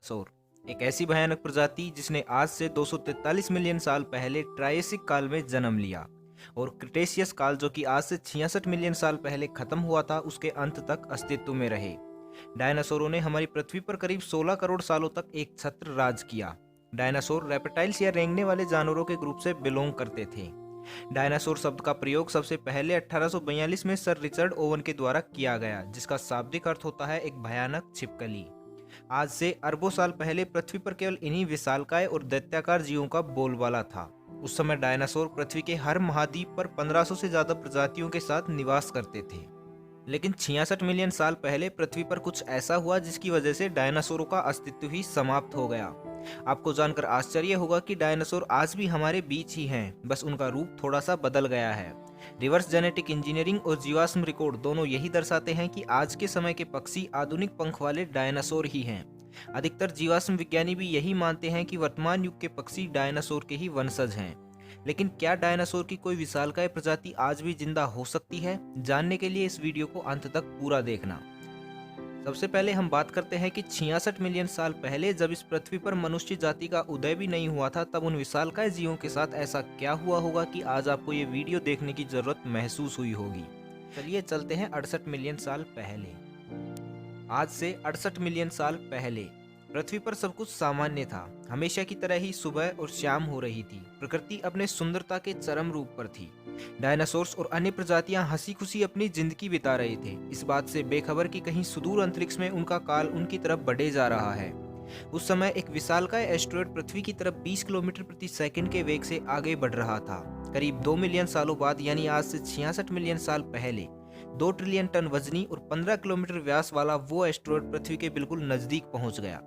सौर एक ऐसी भयानक प्रजाति जिसने आज से 243 मिलियन साल पहले ट्रायसिक काल में जन्म लिया और क्रिटेशियस काल जो कि आज से 66 मिलियन साल पहले खत्म हुआ था उसके अंत तक अस्तित्व में रहे। डायनासोरों ने हमारी पृथ्वी पर करीब 16 करोड़ सालों तक एक छत्र राज किया। डायनासोर रेप्टाइल्स या रेंगने वाले जानवरों के ग्रुप से बिलोंग करते थे। डायनासोर शब्द का प्रयोग सबसे पहले 1842 में सर रिचर्ड ओवन के द्वारा किया गया, जिसका शाब्दिक अर्थ होता है एक भयानक छिपकली। आज से अरबों साल पहले पृथ्वी पर केवल इन्हीं विशालकाय और दैत्याकार जीवों का बोलबाला था। उस समय डायनासोर पृथ्वी के हर महाद्वीप पर 1500 से ज्यादा प्रजातियों के साथ निवास करते थे। लेकिन 66 मिलियन साल पहले पृथ्वी पर कुछ ऐसा हुआ जिसकी वजह से डायनासोरों का अस्तित्व ही समाप्त हो गया। आपको जानकर आश्चर्य होगा कि डायनासोर आज भी हमारे बीच ही हैं, बस उनका रूप थोड़ा सा बदल गया है। रिवर्स जेनेटिक इंजीनियरिंग और जीवाश्म रिकॉर्ड दोनों यही दर्शाते हैं कि आज के समय के पक्षी आधुनिक पंख वाले डायनासोर ही हैं। अधिकतर जीवाश्म विज्ञानी भी यही मानते हैं कि वर्तमान युग के पक्षी डायनासोर के ही वंशज हैं। लेकिन क्या डायनासोर की कोई विशालकाय प्रजाति आज भी जिंदा हो सकती है? जानने के लिए इस वीडियो को अंत तक पूरा देखना। सबसे पहले हम बात करते हैं कि 66 मिलियन साल पहले जब इस पृथ्वी पर मनुष्य जाति का उदय भी नहीं हुआ था, तब उन विशालकाय जीवों के साथ ऐसा क्या हुआ होगा कि आज आपको ये वीडियो देखने की जरूरत महसूस हुई होगी। चलिए चलते हैं 68 मिलियन साल पहले। आज से 68 मिलियन साल पहले पृथ्वी पर सब कुछ सामान्य था। हमेशा की तरह ही सुबह और शाम हो रही थी। प्रकृति अपने सुंदरता के चरम रूप पर थी। डायनासोर्स और अन्य प्रजातियां हंसी खुशी अपनी जिंदगी बिता रहे थे, इस बात से बेखबर कि कहीं सुदूर अंतरिक्ष में उनका काल उनकी तरफ बढ़े जा रहा है। उस समय एक विशालकाय एस्टेरॉयड पृथ्वी की तरफ 20 किलोमीटर प्रति सेकंड के वेग से आगे बढ़ रहा था। करीब 2 मिलियन सालों बाद, यानी आज से 66 मिलियन साल पहले, 2 ट्रिलियन टन वजनी और 15 किलोमीटर व्यास वाला वो एस्टेरॉयड पृथ्वी के बिल्कुल नजदीक पहुंच गया।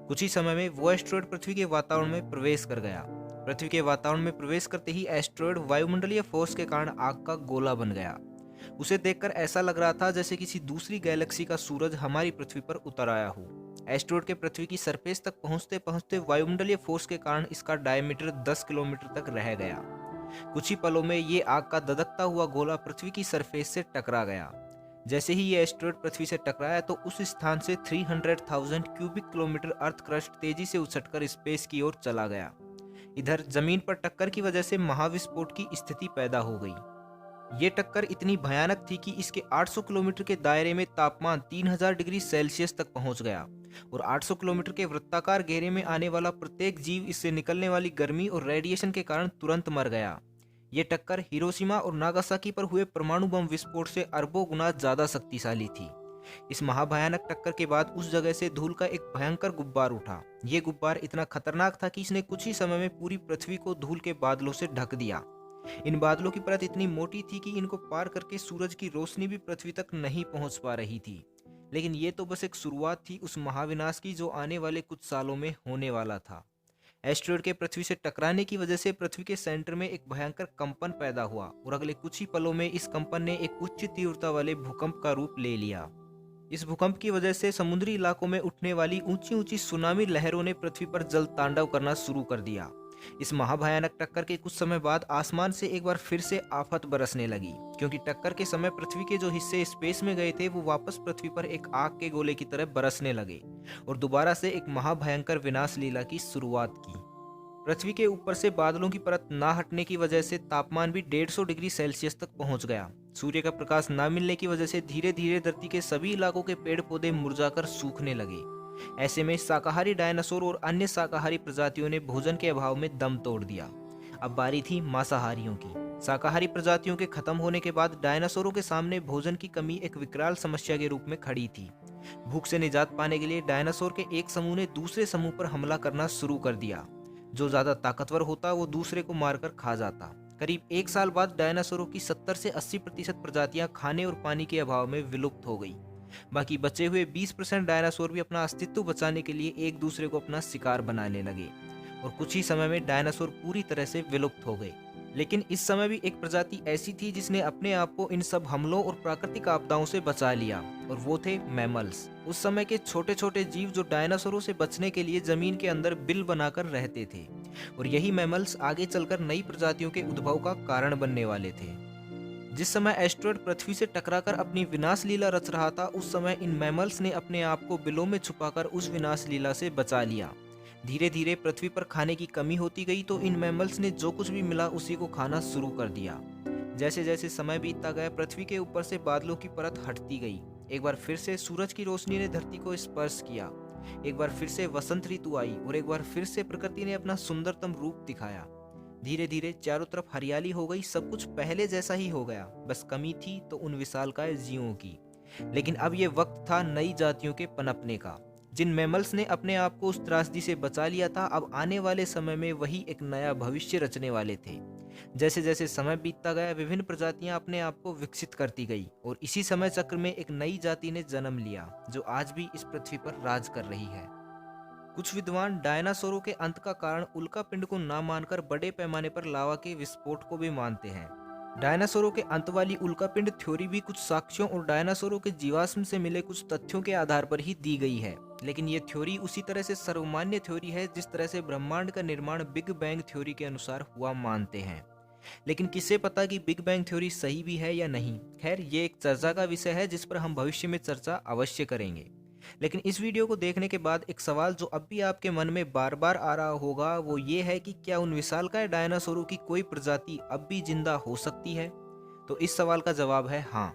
कुछ ही समय में वो एस्टेरॉयड पृथ्वी के वातावरण में प्रवेश कर गया। पृथ्वी के वातावरण में प्रवेश करते ही एस्टेरॉयड वायुमंडलीय फोर्स के कारण आग का गोला बन गया। उसे देखकर ऐसा लग रहा था जैसे किसी दूसरी गैलेक्सी का सूरज हमारी पृथ्वी पर उतर आया हो। एस्टेरॉयड के पृथ्वी की सरफेस तक पहुंचते पहुंचते वायुमंडलीय फोर्स के कारण इसका डायमीटर 10 किलोमीटर तक रह गया। कुछ ही पलों में ये आग का धधकता हुआ गोला पृथ्वी की सरफेस से टकरा गया। जैसे ही ये एस्टेरॉयड पृथ्वी से टकराया तो उस स्थान से 300,000 क्यूबिक किलोमीटर अर्थ क्रस्ट तेजी से उछटकर स्पेस की ओर चला गया। इधर जमीन पर टक्कर की वजह से महाविस्फोट की स्थिति पैदा हो गई। ये टक्कर इतनी भयानक थी कि इसके 800 किलोमीटर के दायरे में तापमान 3000 डिग्री सेल्सियस तक पहुंच गया और 800 किलोमीटर के वृत्ताकार घेरे में आने वाला प्रत्येक जीव इससे निकलने वाली गर्मी और रेडिएशन के कारण तुरंत मर गया। ये टक्कर हिरोशिमा और नागासाकी पर हुए परमाणु बम विस्फोट से अरबों गुना ज्यादा शक्तिशाली थी। इस महाभयानक टक्कर के बाद उस जगह से धूल का एक भयंकर गुब्बार उठा। ये गुब्बार इतना खतरनाक था कि इसने कुछ ही समय में पूरी पृथ्वी को धूल के बादलों से ढक दिया। इन बादलों की परत इतनी मोटी थी कि इनको पार करके सूरज की रोशनी भी पृथ्वी तक नहीं पहुंच पा रही थी। लेकिन ये तो बस एक शुरुआत थी उस महाविनाश की जो आने वाले कुछ सालों में होने वाला था। एस्टेरॉयड के पृथ्वी से टकराने की वजह से पृथ्वी के सेंटर में एक भयंकर कंपन पैदा हुआ और अगले कुछ ही पलों में इस कंपन ने एक उच्च तीव्रता वाले भूकंप का रूप ले लिया। इस भूकंप की वजह से समुद्री इलाकों में उठने वाली ऊंची ऊंची सुनामी लहरों ने पृथ्वी पर जल तांडव करना शुरू कर दिया। इस महाभयानक टक्कर के कुछ समय बाद आसमान से एक बार फिर से आफत बरसने लगी, क्योंकि टक्कर के समय पृथ्वी के जो हिस्से स्पेस में गए थे वो वापस पृथ्वी पर एक आग के गोले की तरह बरसने लगे और दोबारा से एक महाभयंकर विनाश लीला की शुरुआत की। पृथ्वी के ऊपर से बादलों की परत ना हटने की वजह से तापमान भी 150 डिग्री सेल्सियस तक पहुंच गया। सूर्य का प्रकाश ना मिलने की वजह से धीरे धीरे धरती के सभी इलाकों के पेड़ पौधे मुरझाकर सूखने लगे। ऐसे में शाकाहारी डायनासोर और अन्य शाकाहारी प्रजातियों ने भोजन के अभाव में दम तोड़ दिया। अब बारी थी मांसाहारियों की। शाकाहारी प्रजातियों के खत्म होने के बाद डायनासोरों के सामने भोजन की कमी एक विकराल समस्या के रूप में खड़ी थी। भूख से निजात पाने के लिए डायनासोर के एक समूह ने दूसरे समूह पर हमला करना शुरू कर दिया। जो ज्यादा ताकतवर होता वो दूसरे को मारकर खा जाता। करीब 1 साल बाद डायनासोरों की 70 से 80% प्रजातियां खाने और पानी के अभाव में विलुप्त हो गई। बाकी बचे हुए 20% डायनासोर भी अपना अस्तित्व बचाने के लिए एक दूसरे को अपना शिकार बनाने लगे और कुछ ही समय में डायनासोर पूरी तरह से विलुप्त हो गए। लेकिन इस समय भी एक प्रजाति ऐसी थी जिसने अपने आप को इन सब हमलों और प्राकृतिक आपदाओं से बचा लिया, और वो थे मैमल्स। उस समय के छोटे छोटे जीव जो डायनासोरों से बचने के लिए जमीन के अंदर बिल बनाकर रहते थे, और यही मैमल्स आगे चलकर नई प्रजातियों के उद्भव का कारण बनने वाले थे। जिस समय एस्टेरॉयड पृथ्वी से टकराकर अपनी विनाश लीला रच रहा था, उस समय इन मैमल्स ने अपने आप को बिलों में छुपाकर उस विनाश लीला से बचा लिया। धीरे धीरे पृथ्वी पर खाने की कमी होती गई तो इन मैमल्स ने जो कुछ भी मिला उसी को खाना शुरू कर दिया। जैसे जैसे समय बीतता गया, पृथ्वी के ऊपर से बादलों की परत हटती गई। एक बार फिर से सूरज की रोशनी ने धरती को स्पर्श किया। एक बार फिर से वसंत ऋतु आई और एक बार फिर से प्रकृति ने अपना सुंदरतम रूप दिखाया। धीरे धीरे चारों तरफ हरियाली हो गई, सब कुछ पहले जैसा ही हो गया। बस कमी थी तो उन विशालकाय जीवों की। लेकिन अब ये वक्त था नई जातियों के पनपने का। जिन मैमल्स ने अपने आप को उस त्रासदी से बचा लिया था, अब आने वाले समय में वही एक नया भविष्य रचने वाले थे। जैसे जैसे समय बीतता गया, विभिन्न प्रजातियां अपने आप को विकसित करती गई और इसी समय चक्र में एक नई जाति ने जन्म लिया जो आज भी इस पृथ्वी पर राज कर रही है। कुछ विद्वान डायनासोरों के अंत का कारण उल्का पिंड को ना मानकर बड़े पैमाने पर लावा के विस्फोट को भी मानते हैं। डायनासोरों के अंत वाली उल्का पिंड थ्योरी भी कुछ साक्ष्यों और डायनासोरों के जीवाश्म से मिले कुछ तथ्यों के आधार पर ही दी गई है। लेकिन ये थ्योरी उसी तरह से सर्वमान्य थ्योरी है जिस तरह से ब्रह्मांड का निर्माण बिग बैंग थ्योरी के अनुसार हुआ मानते हैं। लेकिन किसे पता कि बिग बैंग थ्योरी सही भी है या नहीं। खैर, ये एक चर्चा का विषय है जिस पर हम भविष्य में चर्चा अवश्य करेंगे। लेकिन इस वीडियो को देखने के बाद एक सवाल जो अब भी आपके मन में बार बार आ रहा होगा वो ये है कि क्या उन विशालकाय डायनासोरों की कोई प्रजाति अब भी जिंदा हो सकती है? तो इस सवाल का जवाब है हाँ।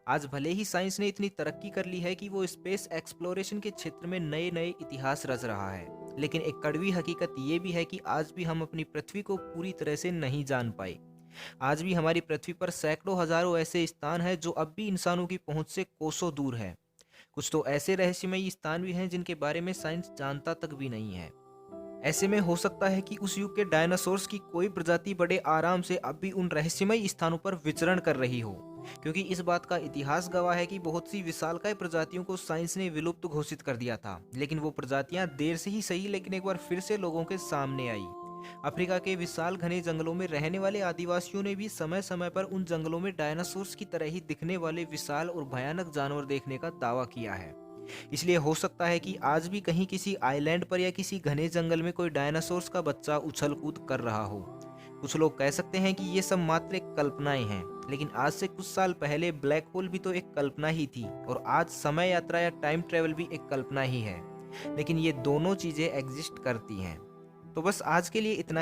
आज भले ही साइंस ने इतनी तरक्की कर ली है कि वो स्पेस एक्सप्लोरेशन के क्षेत्र में नए नए इतिहास रच रहा है, लेकिन एक कड़वी हकीकत ये भी है कि आज भी हम अपनी पृथ्वी को पूरी तरह से नहीं जान पाए। आज भी हमारी पृथ्वी पर सैकड़ों हजारों ऐसे स्थान हैं जो अब भी इंसानों की पहुंच से कोसों दूर है। कुछ तो ऐसे रहस्यमयी स्थान भी हैं जिनके बारे में साइंस जानता तक भी नहीं है। ऐसे में हो सकता है कि उस युग के डायनासोर्स की कोई प्रजाति बड़े आराम से अब भी उन रहस्यमयी स्थानों पर विचरण कर रही हो, क्योंकि इस बात का इतिहास गवाह है कि बहुत सी विशालकाय प्रजातियों को साइंस ने विलुप्त घोषित कर दिया था, लेकिन वो प्रजातियां देर से ही सही लेकिन एक बार फिर से लोगों के सामने आई। अफ्रीका के विशाल घने जंगलों में रहने वाले आदिवासियों ने भी समय समय पर उन जंगलों में डायनासोर्स की तरह ही दिखने वाले विशाल और भयानक जानवर देखने का दावा किया है। इसलिए हो सकता है कि आज भी कहीं किसी आइलैंड पर या किसी घने जंगल में कोई डायनासोर्स का बच्चा उछल कूद कर रहा हो। कुछ लोग कह सकते हैं कि ये सब मात्र एक कल्पनाएं हैं, लेकिन आज से कुछ साल पहले ब्लैक होल भी तो एक कल्पना ही थी और आज समय यात्रा या टाइम ट्रेवल भी एक कल्पना ही है। लेकिन ये दोनों चीजें एग्जिस्ट करती हैं। तो बस आज के लिए इतना ही।